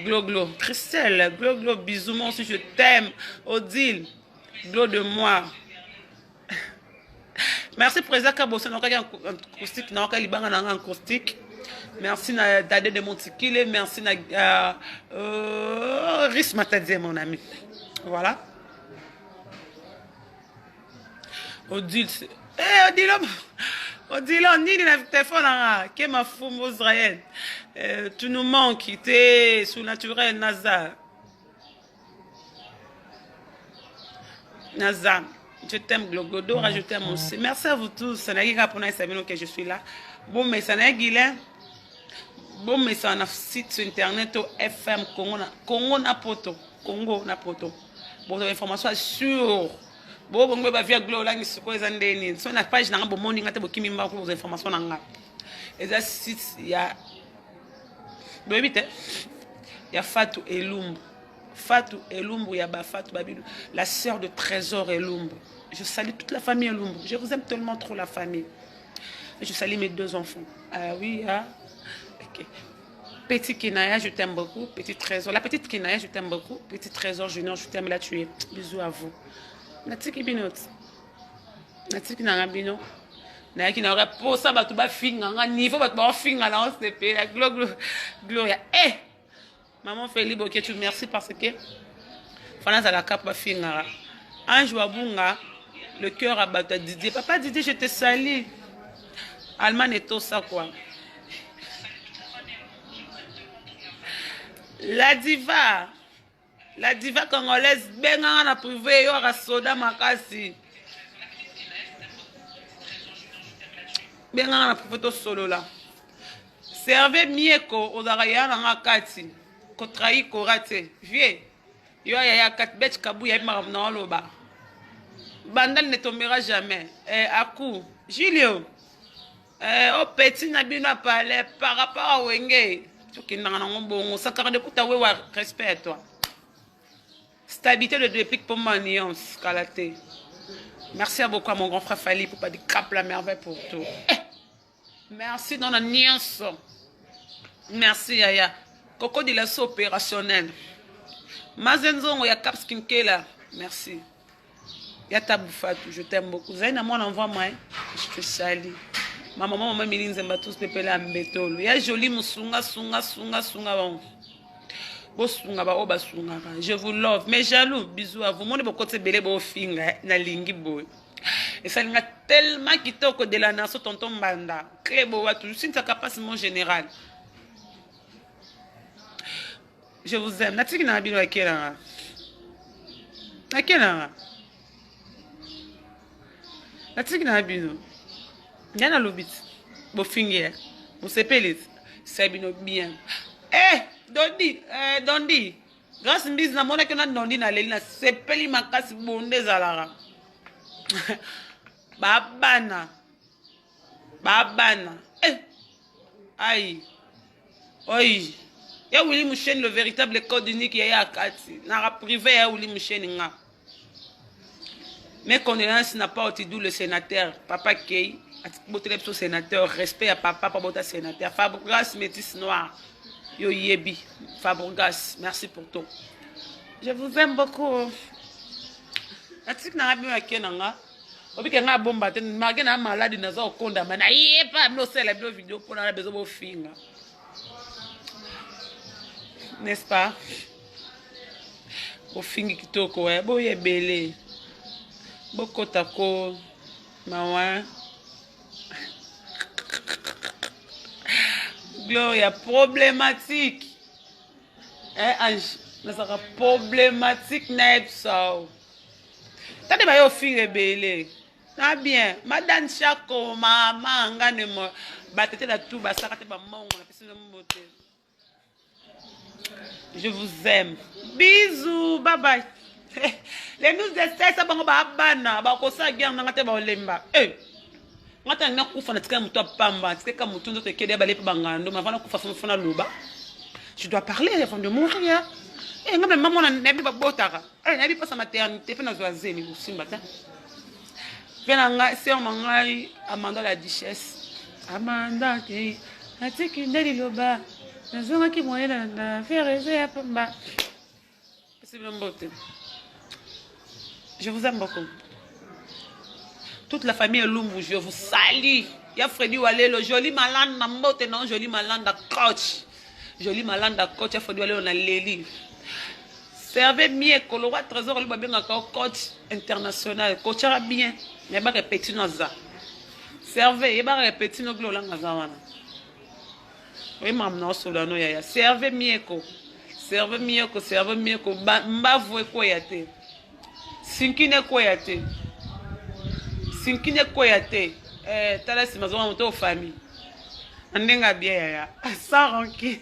Glo Glo. Christelle, Glo Glo, bisous, moi aussi je t'aime. Odile, Glo de moi. Merci Président Kabosso, on a un acoustique, on a un acoustique. Merci Dade de Montikile, merci Riz Matadie, mon ami. Voilà. Odile, Odile, Odile, on dit le téléphone, qui est ma femme Israël. Tu nous manques, tu es sous naturel, Naza. Naza. Je t'aime, Glogodora, je t'aime aussi. Merci à vous tous. Ça n'a pas pour que je suis là. Bon, mais ça n'a pas. Bon, mais ça a un site sur internet au FM Congo na poto. Congo na poto. Bon, l'information est sûre. Bon, on va via Glo là, ni ce qu'on a sur la page n'a pas bon monde ngate bokimi mba pour informations nanga. Et ça site il y a il y a Fatou Elumbu. Fatou Elumbu, il y a Fatou Babilou, la sœur de Trésor Elumbu. Je salue toute la famille Elumbu. Je vous aime tellement trop la famille. Je salue mes deux enfants. Ah oui, ah. Okay. Petit Kinaya, je t'aime beaucoup. Petit Trésor. La petite Kinaya, je t'aime beaucoup. Petit Trésor Junior, je t'aime la tuer. Bisous à vous. Natiki Binot. Natiki Nangabino. Naki n'aurait pas ça, tu vas finir. Niveau, tu vas finir là, on se paye. La Gloria. Eh! Maman Félix Boketu, merci parce que Fana Zalaka va finir. Un jour, le cœur a battu Didier. Papa Didier, je te salue. Allemagne est tout ça, quoi. La diva congolaise, benga na privé, yo ra soda makasi. Benga na privé to solo là. Servez mieko ozaraya na kati. Ko trahi ko raté. Vieux. Yo ya kat bet kabu ya ma na loba. Bandal ne tombera jamais. Akou, Julio. Au petit nabino parler par rapport à Wenge. Tu n'as pas bon, ça carde pour ta respect à toi. Stabilité de dépique pour ma nuance, Kalaté. Merci à beaucoup à mon grand frère Fali pour pas dire cap la merveille pour tout. Merci dans la nuance. Merci Yaya. Coco de la opérationnelle. Mazenzo, il y a Cap Skincare là. Merci. Yata Boufatou, je t'aime beaucoup. Zaina, moi, envoie moi. Je te salue. Ma maman m'a mis les tous pépé à mbetolo. Ya joli musunga sunga. Bosunga ba oba sunga. Je vous love. Mais jaloux, bisous à vous. Mon de côté belé bo finga na lingi boy. Et ça n'a tellement kitoko de la nation tonton Banda. Clébo wa tout. Si tu capacité mon général. Je vous aime. Natiki na bino akela. Akela. Natiki na bino. Yana lobit. Bo finger. Bo sepelit. C'est bien. Dondi. Grâce mbise na mona que na dondi na leli na sepeli makasi bonde zalara. Babana. Aïe. Oi. Ya Willy Mouchen le véritable code unique ya akati. Na privé ya Willy Mouchen nga. Mes condoléances n'a pas otidou le sénateur Papa Kei. Botelep sénateur, respect à papa, papa sénateur. Fabregas métis noir. Yo yebi. Fabregas, merci pour tout. Je vous aime beaucoup. Atik na rabi wa kenanga. Obi kenga bomba ten magena malade na zo konda mana yepa no sela bio vidéo pour na besoin bo finga. N'est-ce pas? Bo fingi kitoko wa bo yebele. Bo kotako mawa. Gloria, problématique. Ange, ça sera problématique, Nepso. T'as des bails filles rebelles. Ah bien, madame Chako, maman, ngane-moi. Battez la tout, basarate ba maman, la personne de mon beauté. Je vous aime. Bisous, bye bye. Les news de ça va bana, ba ko sa guerre ngate ba olemba. Ngata na kufa na tika mutu pamba, tika mutu ndoto kede ba lepe bangando, ma vana kufa fona loba. Je dois parler avant de mourir. Ngame maman na nebi ba botaka. Nebi pas sa maternité pe na zoazeli musimba ta. Pena nga sœur mangai Amanda la duchesse. Amanda ki atiki ndeli loba. nazongaki moyen na faire eza ya pamba. Je vous aime beaucoup. Toute la famille Lumbu, je vous salue. Ya Freddy Walelo, joli malande na mbote non, joli malande coach. Joli malande coach, ya Freddy Walelo na leli. Servez bien, le roi trésor, le babé encore coach international. Coachera bien, mais pas répéter nos ça. Servez, et pas répéter nos gloires dans la oui, maman, solano ya. Servez mieko. Servez mieko, servez mieko. Mba voe quoi yate. Sinkine quoi yate. Sinkine quoi yate. Tala si mazo moto famille. Andenga bien ya. Sans ranki.